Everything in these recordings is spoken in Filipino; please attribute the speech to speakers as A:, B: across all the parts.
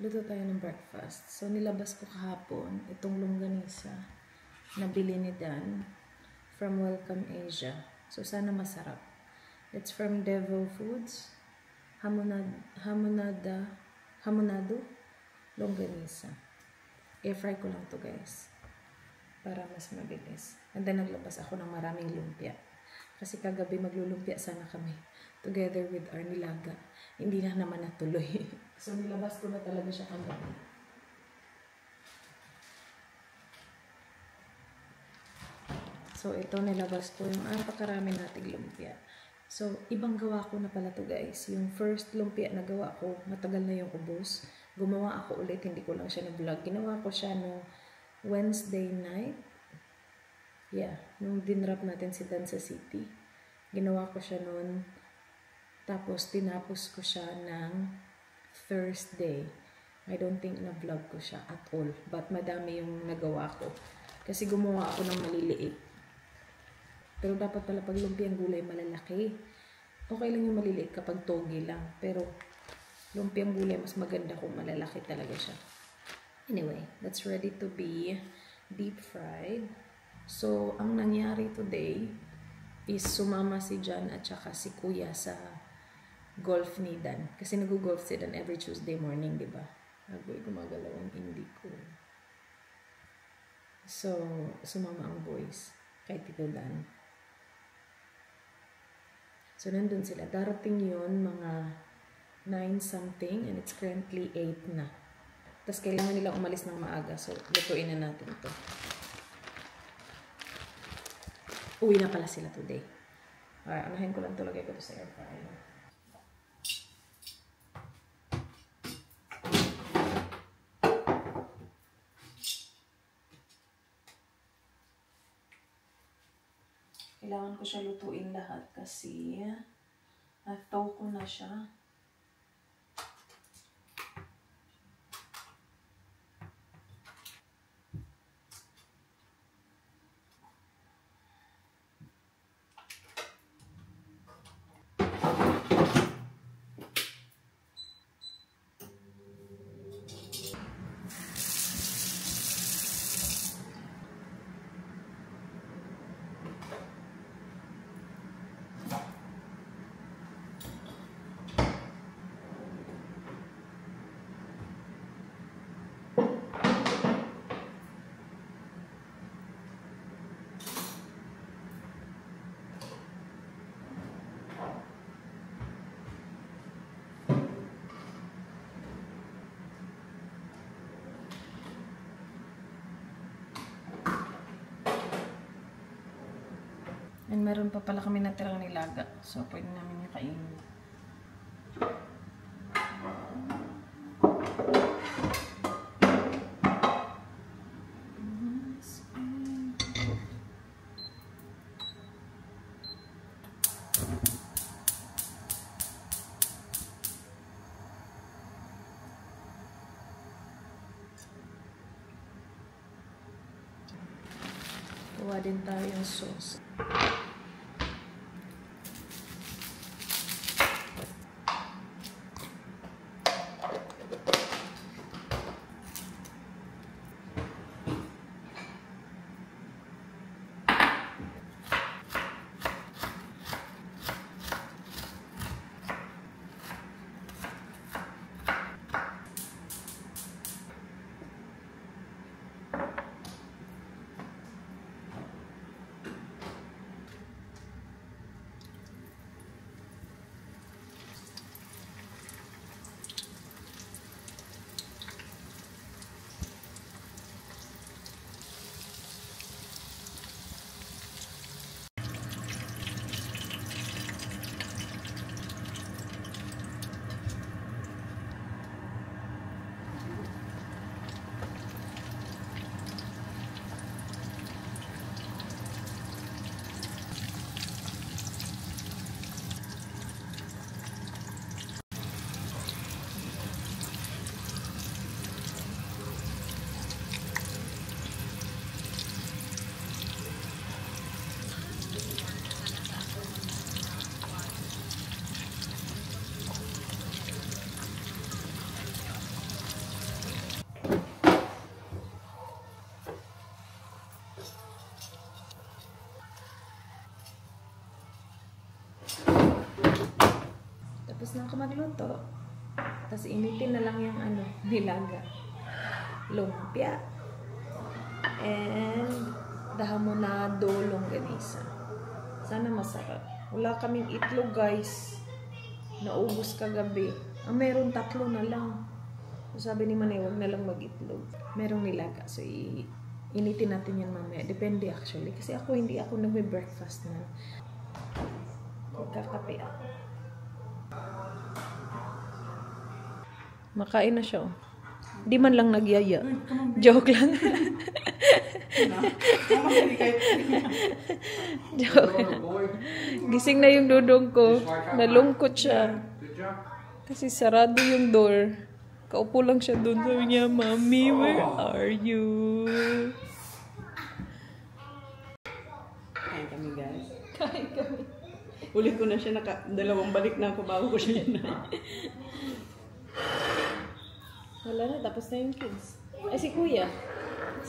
A: luto tayo ng breakfast. So, nilabas ko kahapon itong longganisa na bili ni Dan from Welcome Asia. So, sana masarap. It's from Devo Foods. Hamonado longganisa. Air-fry ko lang to guys. Para mas mabilis. And then, naglabas ako ng maraming lumpia. Kasi kagabi maglulumpia sana kami. Together with our nilaga. Hindi na naman natuloy. So, nilabas ko na talaga siya kagabi. So, ito nilabas ko yung napakarami nating lumpia. So, ibang gawa ko na pala to guys. Yung first lumpia na gawa ko, matagal na yung ubos. Gumawa ako ulit, hindi ko lang siya na-vlog. Ginawa ko siya no Wednesday night. Yeah, nung dinrap natin si Dan sa city. Ginawa ko siya noon. Tapos, tinapos ko siya ng Thursday. I don't think na-vlog ko siya at all. But madami yung nagawa ko. Kasi gumawa ako ng maliliit. Pero dapat pala pag lumpiang gulay malalaki. Okay lang yung maliliit kapag togi lang. Pero lumpiang gulay mas maganda kung malalaki talaga siya. Anyway, that's ready to be deep fried. So, ang nangyari today is sumama si John at saka si Kuya sa golf ni Dan. Kasi nag-golf si Dan every Tuesday morning, di ba? Agoy, gumagalaw ang hindi ko. So, sumama ang boys kay Tito Dan. So, nandun sila. Darating yun mga 9 something and it's currently 8 na. Tapos, kailangan nilang umalis ng maaga. So, lutuin na natin ito. Uwi na pala sila today. Alright, anahin ko lang tulagay ko ito sa air fryer. Kailangan ko siya lutuin lahat kasi na-thaw ko na siya. And meron pa pala kami natirang nilaga. So, pwede namin yung kainin. Kuha din tayo yung sauce. Tapos na ako magluto. Tapos initin na lang yung nilaga. Lumpia. And dahon na dolong ganisa. Sana masarap. Wala kaming itlog, guys. Naubos kagabi. Meron 3 na lang. So, sabi ni Manay, huwag na lang mag-itlog. Merong nilaga. So, initin natin yan mamaya. Depende actually. Kasi hindi ako nag-breakfast na. Magkakape ako. Makain na siya. Di man lang nagyaya. Joke lang. Joke. Gising na yung dudong ko. Nalungkot siya. Kasi sarado yung door. Kaupo lang siya doon. Sabi niya, Mommy, where are you?
B: Kain kami, guys.
A: Kain kami.
B: Uli ko na siya, dalawang balik na ako bago ko siya na.
A: Wala na, tapos na yung kids. Ay, si Kuya.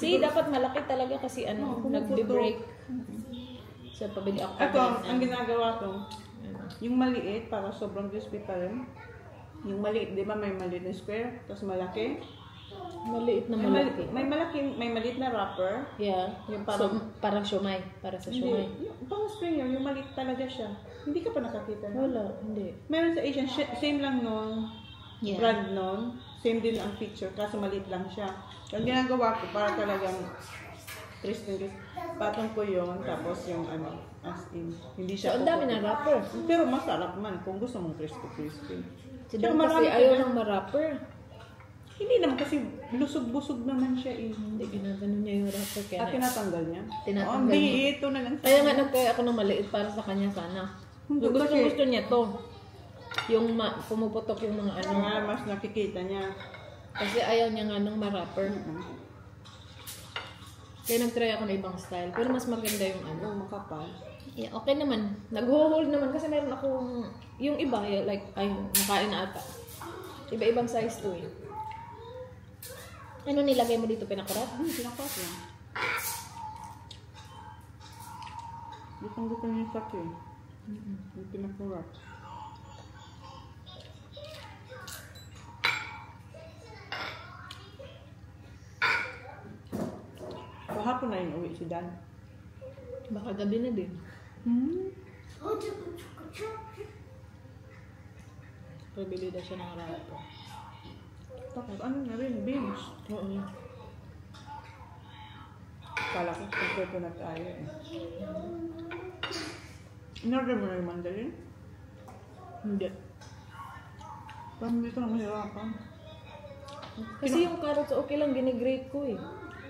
A: Dapat malaki talaga kasi nag-break. So, pabili ako.
B: Ako, ang ginagawa ko, yung maliit, para sobrang crispy pa rin. Yung maliit, di ba may maliit na square, tapos malaki.
A: Maliit na malaki.
B: May maliit na wrapper.
A: Yeah.
B: Yung
A: parang siomay. Para sa siomay.
B: Pang spring yung maliit talaga siya. Hindi ka pa nakakita.
A: Wala, hindi.
B: Meron sa Asian, same lang nun.
A: Yeah.
B: Brand nun. Same din ang picture, kaso maliit lang siya. Ang ginagawa ko, para talagang crispy. Patong ko yun, tapos yung as in, hindi siya.
A: So, ang dami na wrapper.
B: Pero masarap man, kung gusto mong crispy.
A: Si Dong kasi ayaw ng ma-wrapper.
B: Hindi naman kasi lusog-busog naman siya eh.
A: Hindi, ginagano niya yung wrapper. Kaya
B: tinatanggal niya?
A: Tinatanggal
B: niya.
A: niya.
B: Ito na lang.
A: Kaya nga nagkaya ako ng maliit para sa kanya sana. Gusto niya to. Yung pumuputok yung mga
B: mas nakikita niya.
A: Kasi ayaw niya nga ng ma-wrapper. Kaya nag-try ako ng ibang style. Pero mas maganda yung
B: makapal.
A: Yeah, okay naman. Nag-hold naman kasi meron akong yung iba, nakain na ata. Iba-ibang size to eh. Ano nilagay mo dito? Pinakurat?
B: Pinakurat lang. Gutong-gutong yung sak eh. Yung pinakurat. Kahapon na yung uwi si Dan.
A: Baka gabi na din. Pabili daw siya ng wrapper.
B: Tapos ano na rin, beans.
A: Oo.
B: Kala ko, kompleto na tayo eh. In-order mo na yung mandarin?
A: Hindi.
B: Parang dito na mahirapan.
A: Kasi yung carrots okay lang, ginigrate ko eh.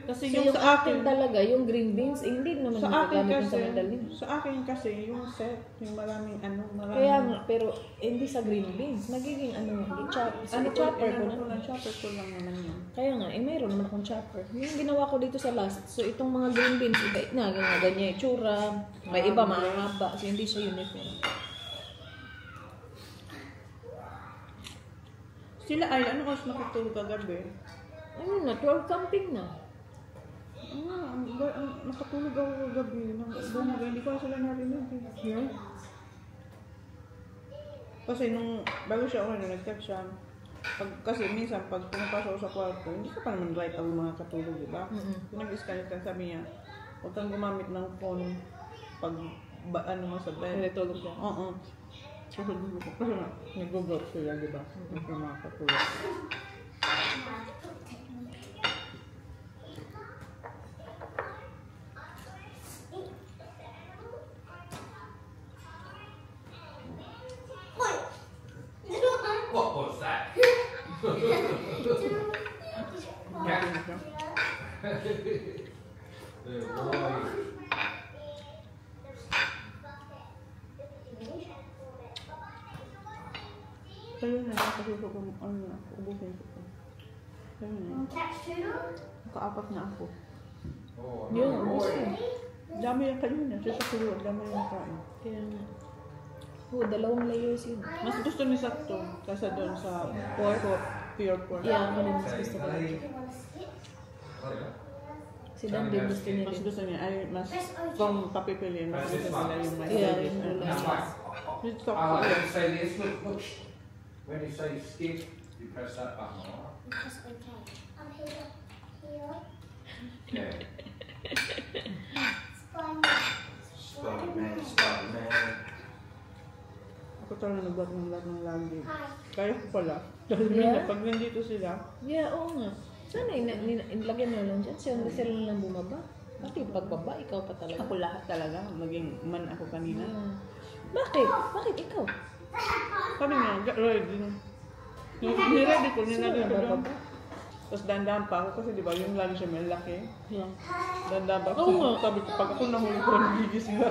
B: Kasi
A: yung sa akin talaga, yung green beans, hindi naman nagagamit sa mandarin.
B: Sa akin kasi, yung set, yung maraming
A: Kaya nga, pero hindi sa green beans. Magiging chopper ko na.
B: Chopper ko lang naman yun.
A: Kaya nga, mayroon naman akong chopper. Yung ginawa ko dito sa last, so itong mga green beans, iba na, ganyan yung tsura. May iba, mahaba. So hindi siya uniform.
B: Sila ay, ano kasi nakatulog kagabi?
A: Ano na, 12 something na.
B: Nakatulog ako kagabi. Hindi ko na sila narinig. Yeah. Kasi bago siya okay, nag-text siya. Kasi minsan, pag pumapasok ako sa kwarto, hindi ka pa naman right ang mga katulog, di ba? Nag-scan ka, sabi niya, huwag kang gumamit ng phone pag mo sa bed.
A: Tulog siya.
B: Oo. Kasi nga, nag-go sila, di ba? Kasi mga katulog.
C: What was that?
B: Kaya na, kasi ubusin ko. Kaya na. Nakaapat na ako.
A: Yun, gusto.
B: Dami yung kanina. Sa susunod, dami yung kain.
A: Kaya nga. 2 layers yun.
B: Mas gusto ni Sakto kaysa doon sa pure pork.
A: Yeah, mas gusto ko. Si Dan din gusto niya
B: Mas
A: din.
B: gusto niya, mas kung papipiliin, mas gusto nila yung may
A: Yeah, yung
B: It's
C: I like to say this. Look. When you say skip, you press that button, alright?
D: Press OK. I'm here.
C: Yeah.
D: Spider-Man.
C: Spider-Man.
B: Ako talaga nagbat ng lahat ng lagi.
D: Hi.
B: Kaya ko pala. Dahil
A: Yeah?
B: pag nandito sila,
A: Yeah, oo nga. Sana ilagyan mo lang dyan. Sila lang bumaba. Pati pagbaba, ikaw pa talaga.
B: ako lahat talaga. Maging man ako kanina.
A: Bakit? Bakit ikaw?
B: Sabi nga, get ready. Niready ko, nilagay ko doon.
A: Bababa.
B: Tapos dandahan pa ako kasi di ba yung lunch may laki.
A: Yeah.
B: Dandahan pa ako.
A: Oo nga.
B: Sabi ko, pag ako nahuli ko, nagigising na.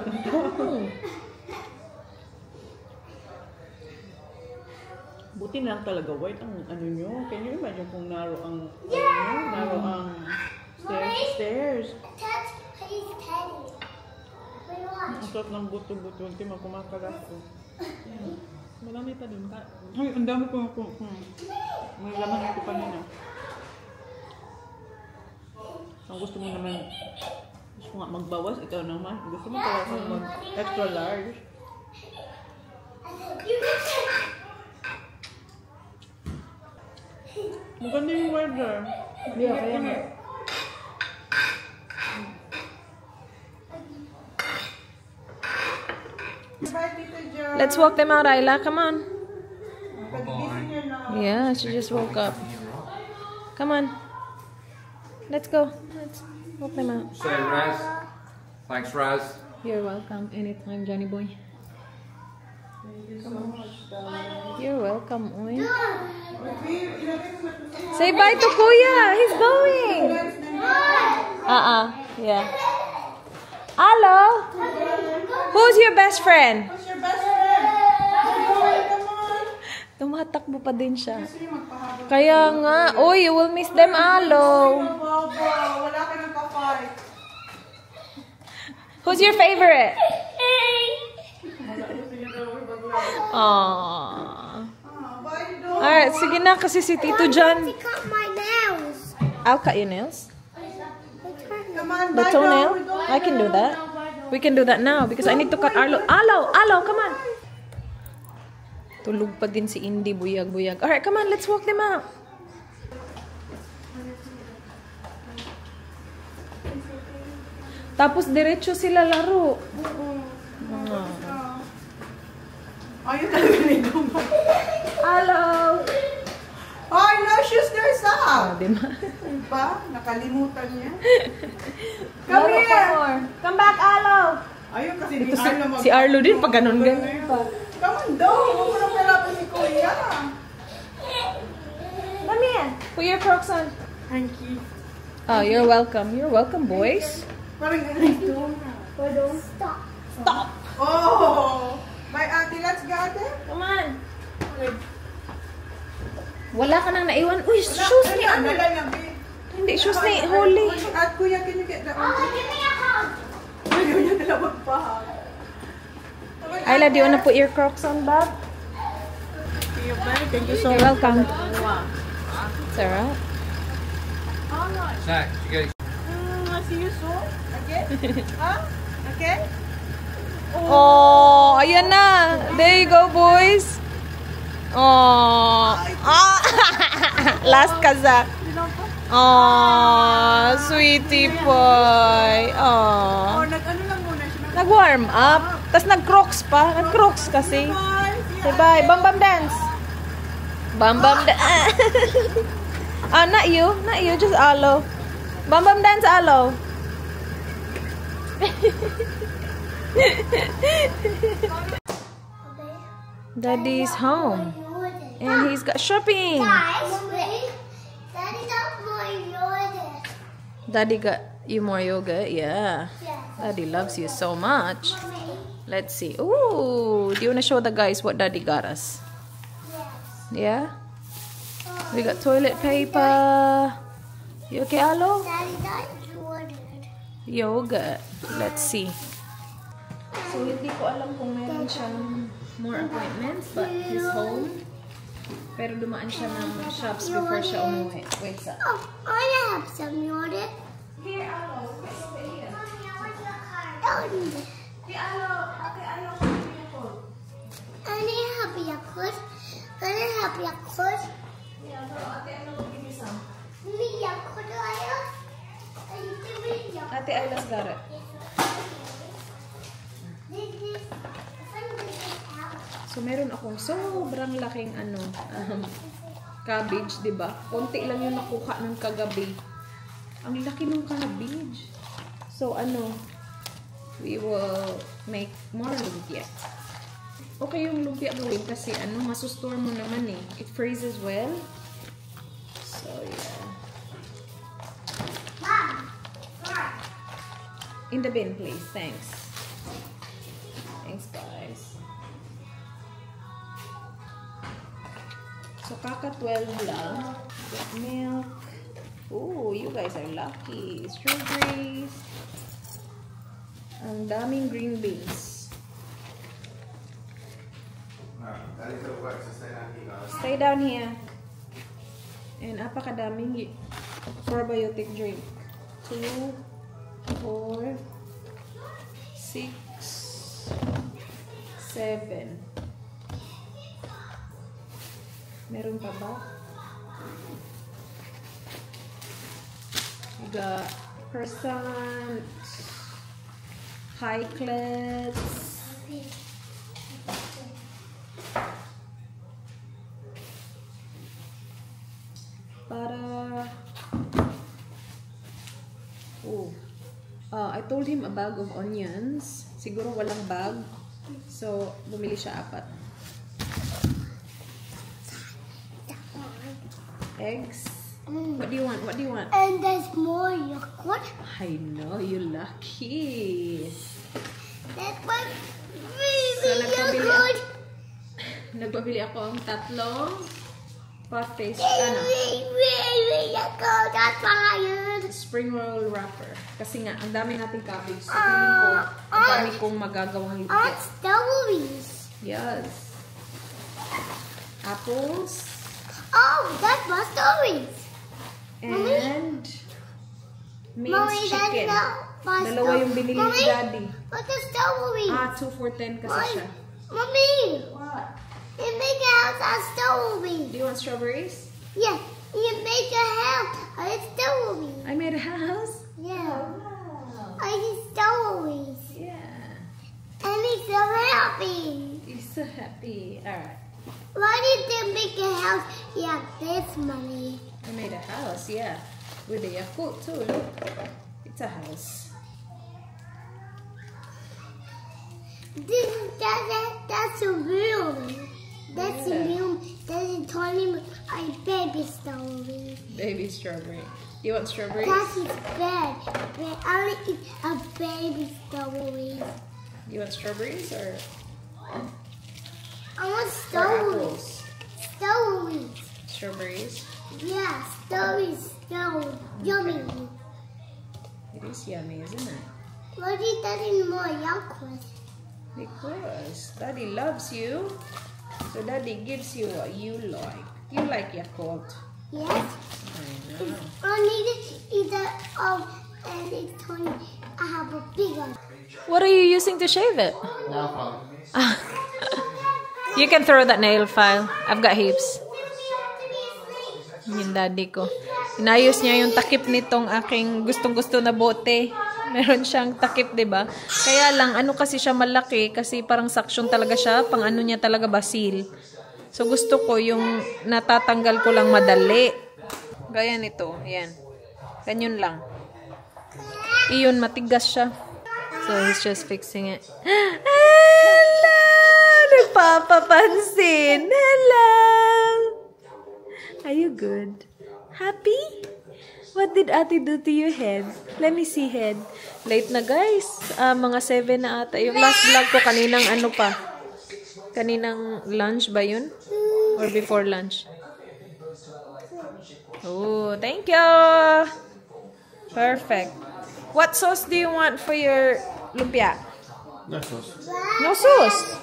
B: Buti na lang talaga white ang ano nyo. Can you imagine kung narrow ang narrow ang stairs?
D: Touch his teddy. Wait, watch.
B: Ang sarap ng buto-buto. Hindi mo kumakalas ko. Marami pa din. Ay, ang dami ko. May laman ko kanina. Ang gusto mo naman, gusto mo nga magbawas, ikaw naman. Gusto mo talaga mag-extra large. Maganda yung weather.
A: Yeah, kaya nga. Let's walk them out, Ayla. Come on. Yeah, she just woke up. Come on. Let's go. Let's walk them out.
C: Say Raz. Thanks, Raz.
A: You're welcome anytime, Johnny boy. You're welcome, Oy. Say bye to Kuya. He's going. Yeah. Hello. Who's your best friend?
B: What's your best friend? Come on.
A: Tumatakbo pa din siya. Kaya nga. Oy, you will miss them, Alo.
B: Wala ka nang ka-fight.
A: Who's your favorite? Aww. Alright, sige na kasi si Tito John.
D: He cut my nails.
A: I'll cut your nails.
B: Come on,
A: The toenail? I can do that. We can do that now because I need to cut Arlo. Arlo, come on. Tulog pa din si Indy, buyag-buyag. Alright, come on, let's walk them out. Tapos diretso sila laro.
B: Ayun talaga nito.
A: Hello.
B: Ay, no shoes there's up.
A: Di ba?
B: Diba? Nakalimutan niya.
A: Come here. Come back, Arlo.
B: Ayun kasi
A: Ito
B: ni Arlo
A: si Arlo din pag ganun pa.
B: Come on daw. Huwag mo nang palapan si Kuya.
A: Come here. Put your Crocs on.
B: Thank you.
A: Oh, you're welcome. You're welcome, boys.
B: Parang ganito.
D: Stop.
A: Stop.
B: Oh! Bye, Ate. Let's go, Ate.
A: Come on. Wala ka nang naiwan. Uy, shoes ni ano? Hindi, shoes ni Holy.
B: At Kuya, can you get that one?
D: Give me a hug.
B: Ayaw niya nila magpahag.
A: Ayla, do you wanna put your Crocs on, Bob?
B: Thank you so
A: You're
B: much.
A: welcome. It's alright.
C: Zach, you get
B: I see you soon. Again? Huh? Okay?
A: Oh, ayan na. There you go, boys. Oh. Ah. Last kazak. Oh, sweetie boy. Oh.
B: Nag-ano lang muna siya.
A: Nag-warm up. Tapos nag-crocs pa. Nag-crocs kasi. Say bye. Bam Bam dance. Bam Bam dance. Not you. Not you. Just Alo. Bam Bam dance, Alo. Daddy's home. And he's got shopping.
D: Guys, wait. Daddy got more yogurt.
A: Daddy got you more yogurt? Yeah.
D: Yes.
A: Daddy loves you so much.
D: Mommy.
A: Let's see. Ooh, do you want to show the guys what Daddy got us?
D: Yes.
A: Yeah? We got toilet paper. You okay, Alo?
D: Daddy got yogurt.
A: Yogurt. Let's see. So, hindi ko alam kung meron siyang more appointments, but he's home. Pero dumaan siya ng shops before siya umuwi. Wait, sa.
D: Oh, I want to have some yogurt.
A: Here, Alo. Over here.
D: Mommy, I want your card.
A: Hey, Alo. Okay, Alo. Come here.
D: I need to have Yakult. I need to have Yakult. Mimi, Yakult ayaw.
A: Ate Ayla's got it. So, meron akong sobrang laking cabbage, di ba? Konti lang yung nakuha ng kagabi. Ang laki ng cabbage. So, we will make more lumpia. Okay yung lumpia gawin kasi masustore mo naman eh. It freezes well. So, yeah. In the bin, please. Thanks. Thanks, guys. So, kaka 12 lang. Get milk. Ooh, you guys are lucky. Strawberries. Ang daming green beans. Stay down here. And apakadaming probiotic drink. 2, 4, 6, 7. Meron pa ba? We got croissant, high clips, butter. Oh, I told him a bag of onions. Siguro walang bag. So, bumili siya 4. Eggs. What do you want? What do you want?
D: And there's more Yakult.
A: I know, you're lucky.
D: That's what
A: So,
D: really Yakult.
A: nagpabili ako ng 3 puff pastry,
D: Yakult. That's fire.
A: spring roll wrapper. Kasi nga, ang dami nating cabbage. So, feeling ko, ang dami kong magagawang
D: On
A: lumpia.
D: strawberries.
A: Yes. Apples.
D: Oh, that's my strawberries.
A: And minced
D: Mommy, that's
A: chicken.
D: not my
A: Dalawa yung binili ni
D: Mommy,
A: Daddy.
D: what's the strawberries?
A: 2 for 10 kasi
D: Mommy,
A: siya.
D: Mommy,
A: What?
D: you make a house out of strawberries.
A: Do you want strawberries?
D: Yeah, you make a house out of strawberries.
A: I made a house.
D: Yeah,
A: Wow.
D: I need strawberries.
A: Yeah.
D: And he's so happy.
A: He's so happy. Alright.
D: Why did they make a house? Yeah, this money.
A: I made a house, yeah. With a Yakult too, look. It's a house.
D: That's a room. That's a
A: Yeah.
D: room. That's a tiny baby strawberry.
A: Baby strawberry. You want strawberries?
D: That's his bed. But I only eat a baby strawberry.
A: You want strawberries or
D: I want
A: or
D: strawberries.
A: apples?
D: Strawberries.
A: Strawberries.
D: Yeah, strawberries. Strawberries. Yummy.
A: It is yummy, isn't it?
D: Why do you that in more Yakult?
A: Because Daddy loves you. So Daddy gives you what you like. You like Yakult.
D: Yes.
A: I know.
D: I need to eat that. And it's tiny. I have a big one.
A: What are you using to shave it? You can throw that nail file. I've got heaps. Yung daddy ko. Inayos niya yung takip nitong aking gustong-gusto na bote. Meron siyang takip, 'di ba? Kaya lang kasi siya malaki kasi parang suction talaga siya, pang niya talaga basil. So gusto ko yung natatanggal ko lang madali. Gaya nito, 'yan. Ganyan lang. Iyon matigas siya. So he's just fixing it. Hello! Nagpapapansin. Hello! Are you good? Happy? What did ate do to your head? Let me see head. Late na guys. Mga 7 na ata. Yung last vlog ko kaninang Kaninang lunch ba yun? Or before lunch? Oh, thank you! Perfect. What sauce do you want for your lumpia?
C: No sauce.
A: No sauce!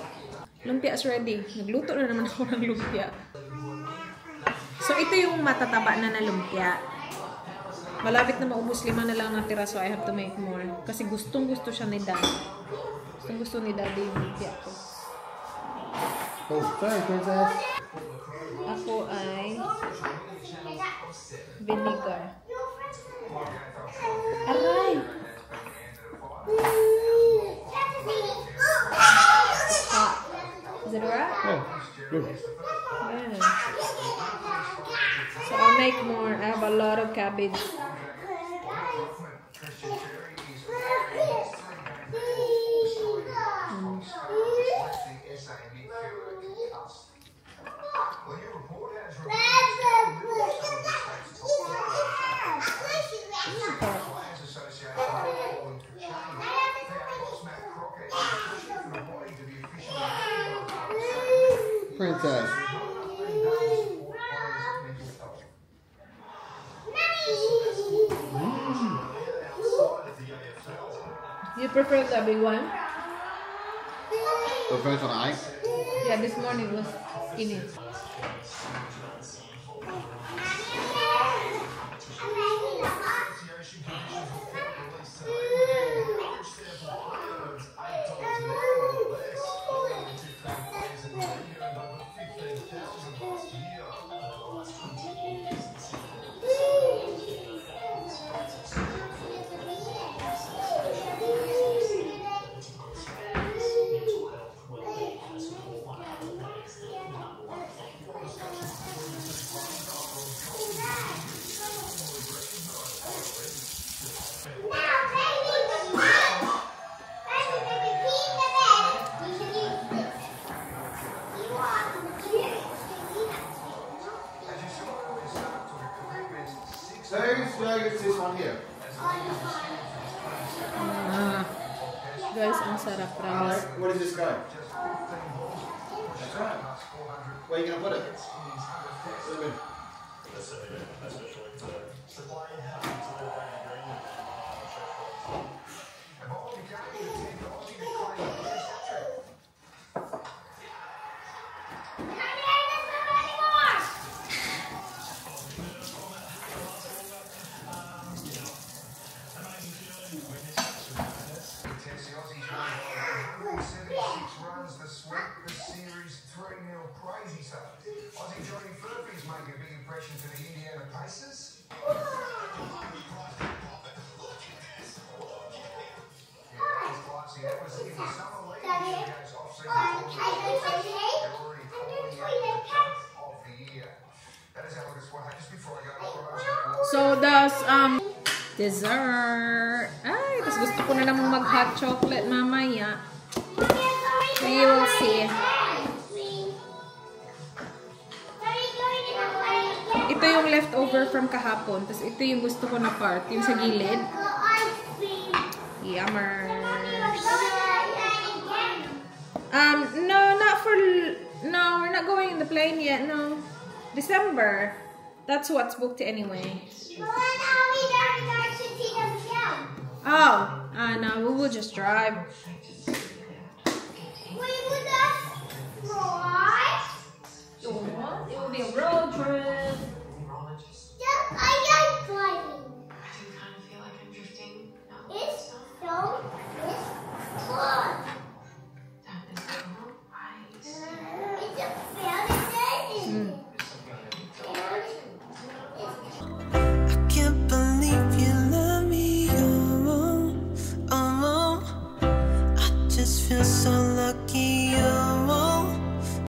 A: Lumpia is ready. Nagluto na naman ako ng lumpia. So, ito yung matataba na lumpia. Malapit na maubos, 5 na lang natira, so I have to make more. Kasi gustong-gusto siya ni Dad. Gustong-gusto ni Daddy yung lumpia ko.
C: Oh, sorry, princess.
A: Ako ay vinegar. Aray! Hot. Is it alright?
B: Yeah, good.
A: Yeah. So I'll make more. I have a lot of cabbage.
B: Princess.
A: You prefer the big one?
B: The first one I.
A: Yeah, this morning was skinny.
E: Whose flag is this one here?
A: Guys, ang sarap promise.
E: Alright, what is this guy? That's right. Where are you going to put it? Put it in.
F: Aussie Johnny Furphy's making a big impression to the Indiana Pacers.
A: So, that's, dessert. Ay, tapos gusto ko na namang mag-hot chocolate mamaya. We will see. Ito yung leftover from kahapon. Tapos ito yung gusto ko na part. Yung sa gilid. Yummers. No, not for... No, we're not going in the plane yet. No. December. That's what's booked anyway. Oh, no, we will just drive.